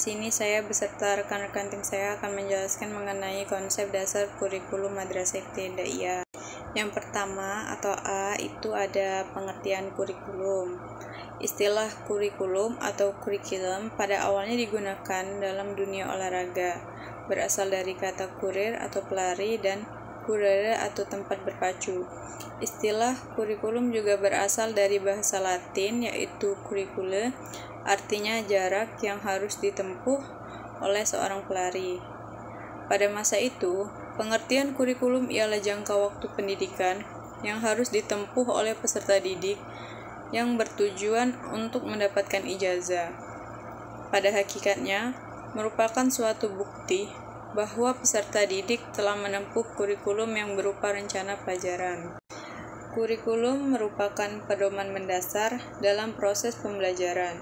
sini saya beserta rekan-rekan tim saya akan menjelaskan mengenai konsep dasar kurikulum madrasah ibtidaiyah. Yang pertama atau A itu ada pengertian kurikulum. Istilah kurikulum atau curriculum pada awalnya digunakan dalam dunia olahraga, berasal dari kata kurir atau pelari dan curere atau tempat berpacu. Istilah kurikulum juga berasal dari bahasa Latin yaitu curricule, artinya jarak yang harus ditempuh oleh seorang pelari. Pada masa itu, pengertian kurikulum ialah jangka waktu pendidikan yang harus ditempuh oleh peserta didik yang bertujuan untuk mendapatkan ijazah. Pada hakikatnya, merupakan suatu bukti bahwa peserta didik telah menempuh kurikulum yang berupa rencana pelajaran. Kurikulum merupakan pedoman mendasar dalam proses pembelajaran.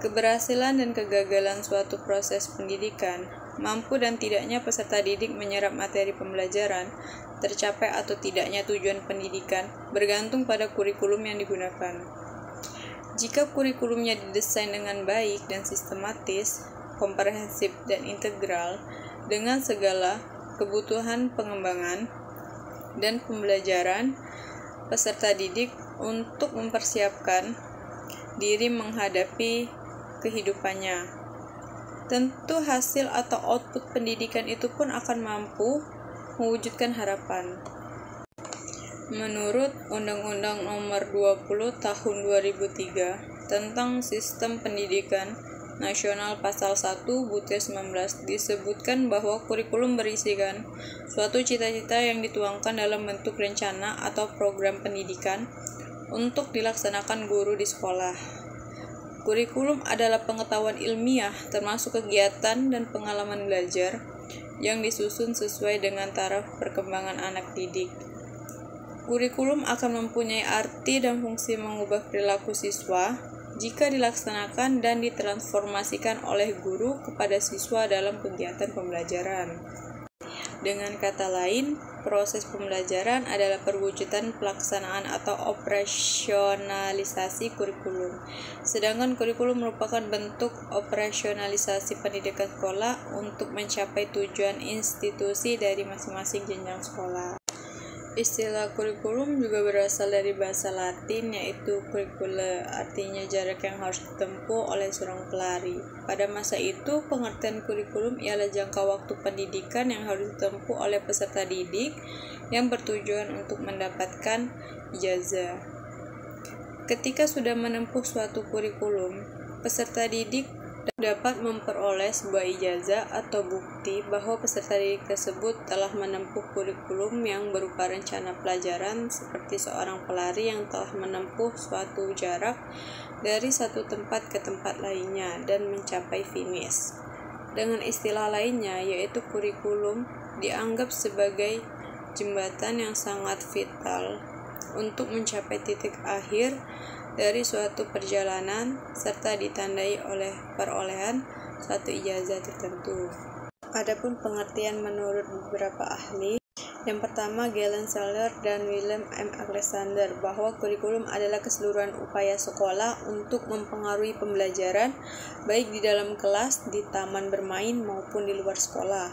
Keberhasilan dan kegagalan suatu proses pendidikan, mampu dan tidaknya peserta didik menyerap materi pembelajaran, tercapai atau tidaknya tujuan pendidikan, bergantung pada kurikulum yang digunakan. Jika kurikulumnya didesain dengan baik dan sistematis, komprehensif dan integral, dengan segala kebutuhan pengembangan dan pembelajaran peserta didik untuk mempersiapkan diri menghadapi kehidupannya. Tentu hasil atau output pendidikan itu pun akan mampu mewujudkan harapan. Menurut Undang-Undang Nomor 20 Tahun 2003 tentang Sistem Pendidikan Nasional Pasal 1 Butir 19 disebutkan bahwa kurikulum berisikan suatu cita-cita yang dituangkan dalam bentuk rencana atau program pendidikan untuk dilaksanakan guru di sekolah. Kurikulum adalah pengetahuan ilmiah termasuk kegiatan dan pengalaman belajar yang disusun sesuai dengan taraf perkembangan anak didik. Kurikulum akan mempunyai arti dan fungsi mengubah perilaku siswa jika dilaksanakan dan ditransformasikan oleh guru kepada siswa dalam kegiatan pembelajaran. Dengan kata lain, proses pembelajaran adalah perwujudan pelaksanaan atau operasionalisasi kurikulum. Sedangkan kurikulum merupakan bentuk operasionalisasi pendidikan sekolah untuk mencapai tujuan institusi dari masing-masing jenjang sekolah. Istilah kurikulum juga berasal dari bahasa Latin yaitu curricule, artinya jarak yang harus ditempuh oleh seorang pelari. Pada masa itu, pengertian kurikulum ialah jangka waktu pendidikan yang harus ditempuh oleh peserta didik yang bertujuan untuk mendapatkan ijazah. Ketika sudah menempuh suatu kurikulum, peserta didik dapat memperoleh sebuah ijazah atau bukti bahwa peserta didik tersebut telah menempuh kurikulum yang berupa rencana pelajaran seperti seorang pelari yang telah menempuh suatu jarak dari satu tempat ke tempat lainnya dan mencapai finish. Dengan istilah lainnya, yaitu kurikulum dianggap sebagai jembatan yang sangat vital untuk mencapai titik akhir dari suatu perjalanan serta ditandai oleh perolehan suatu ijazah tertentu. Adapun pengertian menurut beberapa ahli, yang pertama Galen Seller dan William M. Alexander, bahwa kurikulum adalah keseluruhan upaya sekolah untuk mempengaruhi pembelajaran baik di dalam kelas, di taman bermain maupun di luar sekolah.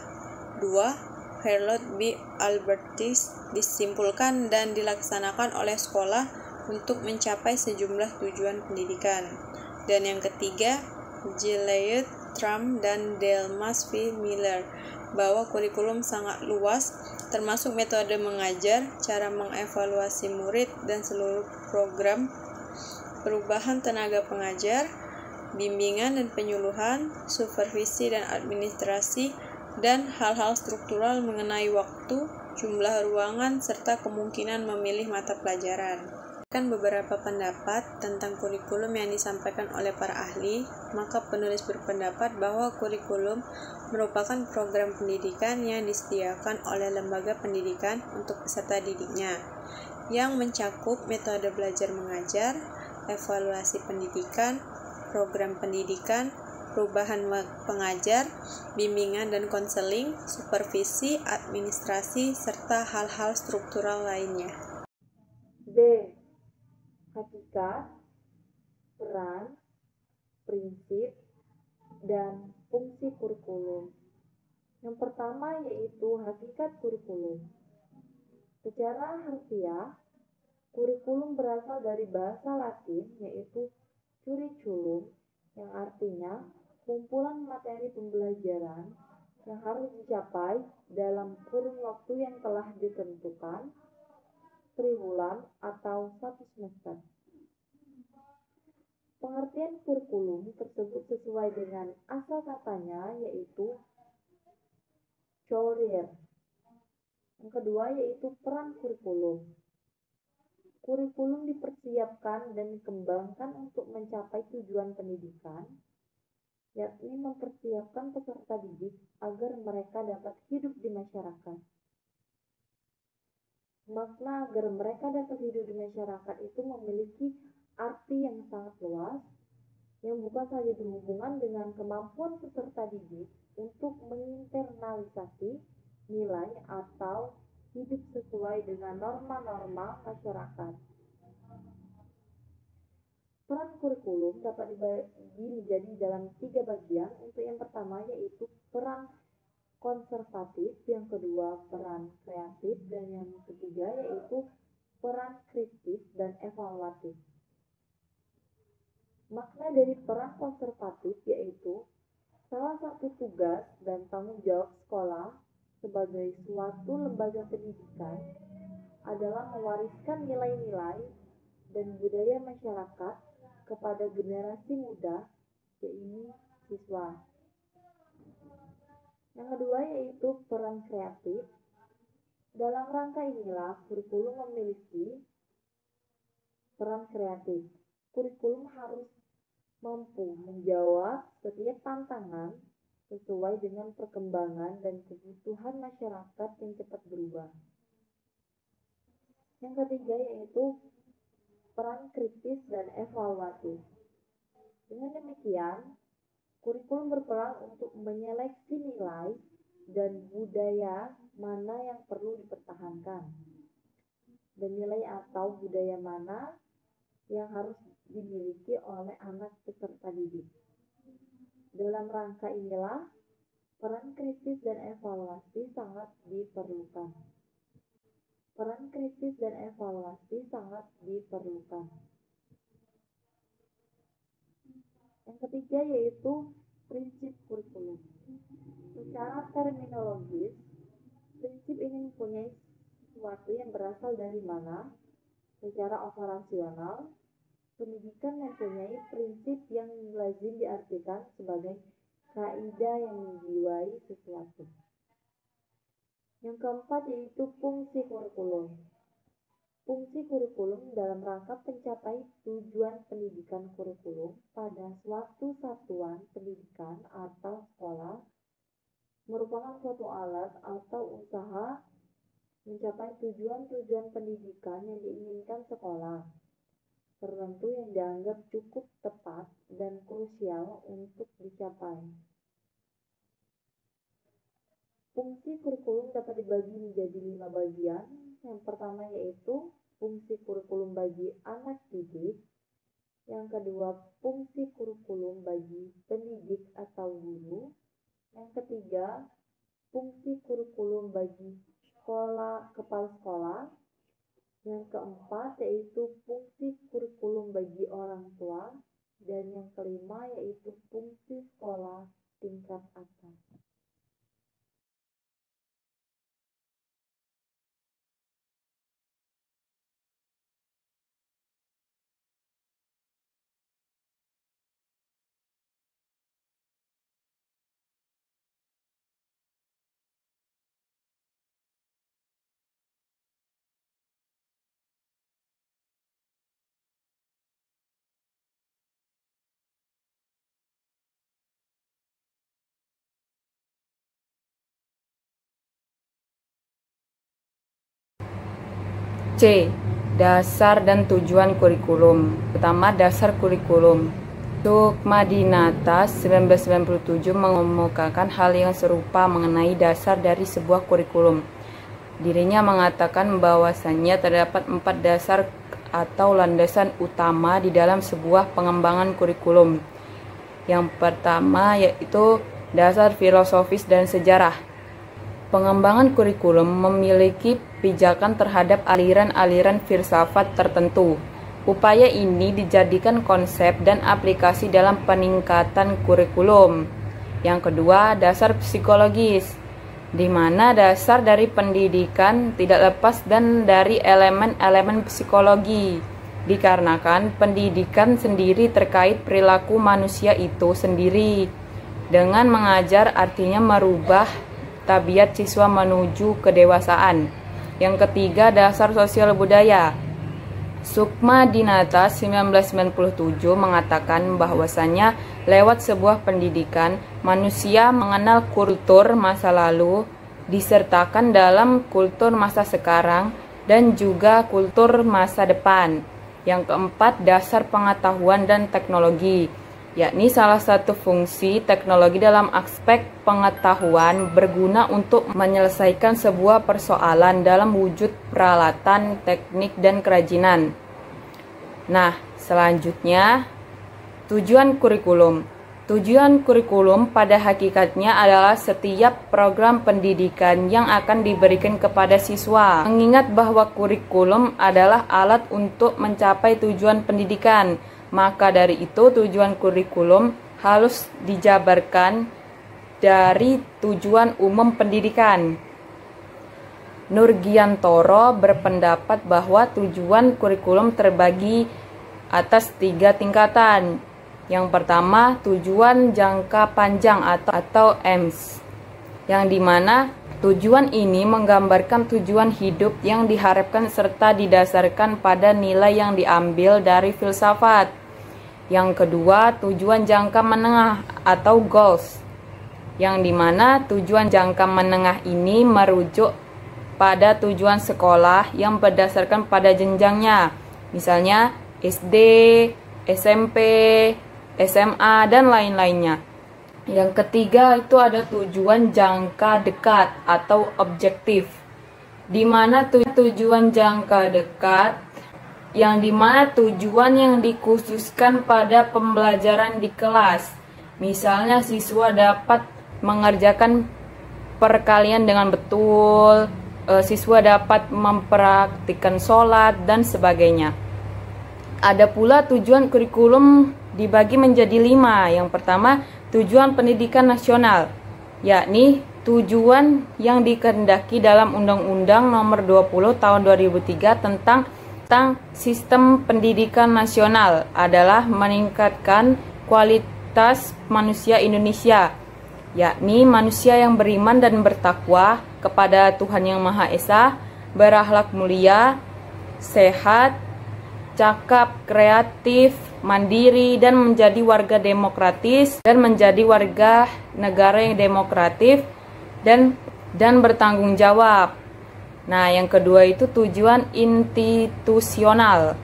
2. Charlotte B. Albertis disimpulkan dan dilaksanakan oleh sekolah untuk mencapai sejumlah tujuan pendidikan. Dan yang ketiga, Gilliard, Trump, dan Delmas V. Miller, bahwa kurikulum sangat luas, termasuk metode mengajar, cara mengevaluasi murid, dan seluruh program perubahan tenaga pengajar, bimbingan dan penyuluhan, supervisi dan administrasi, dan hal-hal struktural mengenai waktu, jumlah ruangan, serta kemungkinan memilih mata pelajaran. Beberapa pendapat tentang kurikulum yang disampaikan oleh para ahli, maka penulis berpendapat bahwa kurikulum merupakan program pendidikan yang disediakan oleh lembaga pendidikan untuk peserta didiknya, yang mencakup metode belajar mengajar, evaluasi pendidikan, program pendidikan, perubahan pengajar, bimbingan dan konseling, supervisi, administrasi, serta hal-hal struktural lainnya. B. Hakikat, peran, prinsip, dan Fungsi kurikulum. Yang pertama yaitu hakikat kurikulum. Secara harfiah, kurikulum berasal dari bahasa Latin yaitu curriculum, yang artinya kumpulan materi pembelajaran yang harus dicapai dalam kurun waktu yang telah ditentukan, triwulan atau 1 semester. Pengertian kurikulum tersebut sesuai dengan asal katanya yaitu career. Yang kedua yaitu peran kurikulum. Kurikulum dipersiapkan dan dikembangkan untuk mencapai tujuan pendidikan, yakni mempersiapkan peserta didik agar mereka dapat hidup di masyarakat. Makna agar mereka dapat hidup di masyarakat itu memiliki arti yang sangat luas, yang bukan saja berhubungan dengan kemampuan peserta didik untuk menginternalisasi nilai atau hidup sesuai dengan norma-norma masyarakat. Peran kurikulum dapat dibagi menjadi dalam 3 bagian. Untuk yang pertama yaitu peran konservatif, yang kedua peran kreatif, dan yang ketiga yaitu peran kritis dan evaluatif. Makna dari peran konservatif yaitu salah satu tugas dan tanggung jawab sekolah sebagai suatu lembaga pendidikan adalah mewariskan nilai-nilai dan budaya masyarakat kepada generasi muda, yaitu siswa. Yang kedua yaitu peran kreatif. Dalam rangka inilah kurikulum memiliki peran kreatif. Kurikulum harus mampu menjawab setiap tantangan sesuai dengan perkembangan dan kebutuhan masyarakat yang cepat berubah. Yang ketiga yaitu peran kritis dan evaluatif. Dengan demikian, kurikulum berperan untuk menyeleksi nilai dan budaya mana yang perlu dipertahankan, dan nilai atau budaya mana yang harus dimiliki oleh anak peserta didik. Dalam rangka inilah, peran kritis dan evaluasi sangat diperlukan. Peran kritis dan evaluasi sangat diperlukan. Yang ketiga yaitu prinsip kurikulum. Secara terminologis, prinsip ini mempunyai sesuatu yang berasal dari mana. Secara operasional, pendidikan mempunyai prinsip yang lazim diartikan sebagai kaidah yang menjiwai sesuatu. Yang keempat yaitu fungsi kurikulum. Fungsi kurikulum dalam rangka mencapai tujuan pendidikan kurikulum pada suatu satuan pendidikan atau sekolah merupakan suatu alat atau usaha mencapai tujuan-tujuan pendidikan yang diinginkan sekolah tertentu yang dianggap cukup tepat dan krusial untuk dicapai. Fungsi kurikulum dapat dibagi menjadi 5 bagian. Yang pertama yaitu fungsi kurikulum bagi anak didik. Yang kedua, fungsi kurikulum bagi pendidik atau guru. Yang ketiga, fungsi kurikulum bagi kepala sekolah. Yang keempat yaitu fungsi kurikulum bagi orang tua. Dan yang kelima yaitu fungsi sekolah tingkat atas. C. Dasar dan tujuan kurikulum. Pertama, dasar kurikulum. Sukmadinata 1997 mengemukakan hal yang serupa mengenai dasar dari sebuah kurikulum. Dirinya mengatakan bahwasannya terdapat 4 dasar atau landasan utama di dalam sebuah pengembangan kurikulum. Yang pertama yaitu dasar filosofis dan sejarah. Pengembangan kurikulum memiliki pijakan terhadap aliran-aliran filsafat tertentu. Upaya ini dijadikan konsep dan aplikasi dalam peningkatan kurikulum. Yang kedua, dasar psikologis, di mana dasar dari pendidikan tidak lepas dan dari elemen-elemen psikologi, dikarenakan pendidikan sendiri terkait perilaku manusia itu sendiri. Dengan mengajar artinya merubah tabiat siswa menuju kedewasaan. Yang ketiga, dasar sosial budaya. Sukma Dinata 1997 mengatakan bahwasannya lewat sebuah pendidikan, manusia mengenal kultur masa lalu, disertakan dalam kultur masa sekarang, dan juga kultur masa depan. Yang keempat, dasar pengetahuan dan teknologi, yakni salah satu fungsi teknologi dalam aspek pengetahuan berguna untuk menyelesaikan sebuah persoalan dalam wujud peralatan, teknik, dan kerajinan. Nah, selanjutnya, tujuan kurikulum. Tujuan kurikulum pada hakikatnya adalah setiap program pendidikan yang akan diberikan kepada siswa. Mengingat bahwa kurikulum adalah alat untuk mencapai tujuan pendidikan, maka dari itu tujuan kurikulum harus dijabarkan dari tujuan umum pendidikan. Nurgiantoro berpendapat bahwa tujuan kurikulum terbagi atas 3 tingkatan. Yang pertama, tujuan jangka panjang atau AIMS, yang dimana tujuan ini menggambarkan tujuan hidup yang diharapkan serta didasarkan pada nilai yang diambil dari filsafat. Yang kedua, tujuan jangka menengah atau goals, yang dimana tujuan jangka menengah ini merujuk pada tujuan sekolah yang berdasarkan pada jenjangnya, misalnya SD, SMP, SMA, dan lain-lainnya. Yang ketiga itu ada tujuan jangka dekat atau objektif, di mana tujuan jangka dekat yang dimana tujuan yang dikhususkan pada pembelajaran di kelas. Misalnya siswa dapat mengerjakan perkalian dengan betul, siswa dapat mempraktikkan sholat, dan sebagainya. Ada pula tujuan kurikulum dibagi menjadi 5. Yang pertama, tujuan pendidikan nasional, yakni tujuan yang dikehendaki dalam Undang-Undang Nomor 20 Tahun 2003 tentang sistem pendidikan nasional adalah meningkatkan kualitas manusia Indonesia, yakni manusia yang beriman dan bertakwa kepada Tuhan Yang Maha Esa, berakhlak mulia, sehat, cakap, kreatif, mandiri, dan menjadi warga demokratis dan menjadi warga negara yang demokratif dan bertanggung jawab. Nah, yang kedua itu tujuan institusional,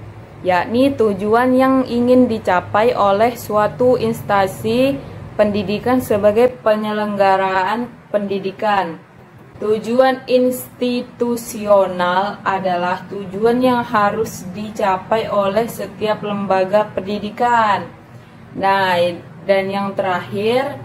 yakni tujuan yang ingin dicapai oleh suatu instansi pendidikan sebagai penyelenggaraan pendidikan. Tujuan institusional adalah tujuan yang harus dicapai oleh setiap lembaga pendidikan. Nah, dan yang terakhir,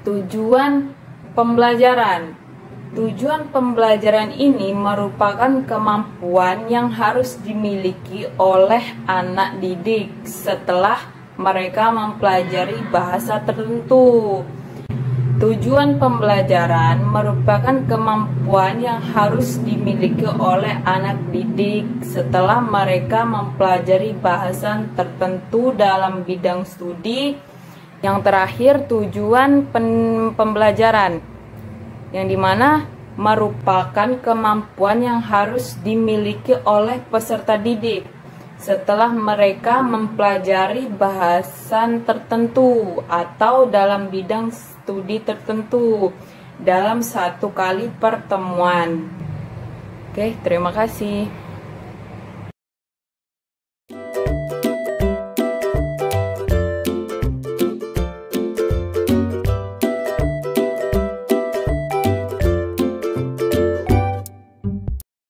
tujuan pembelajaran. Tujuan pembelajaran ini merupakan kemampuan yang harus dimiliki oleh anak didik setelah mereka mempelajari bahasa tertentu. Tujuan pembelajaran merupakan kemampuan yang harus dimiliki oleh anak didik setelah mereka mempelajari bahasan tertentu dalam bidang studi. Yang terakhir, tujuan pembelajaran, yang dimana merupakan kemampuan yang harus dimiliki oleh peserta didik setelah mereka mempelajari bahasan tertentu atau dalam bidang studi tertentu dalam satu kali pertemuan. Oke, terima kasih.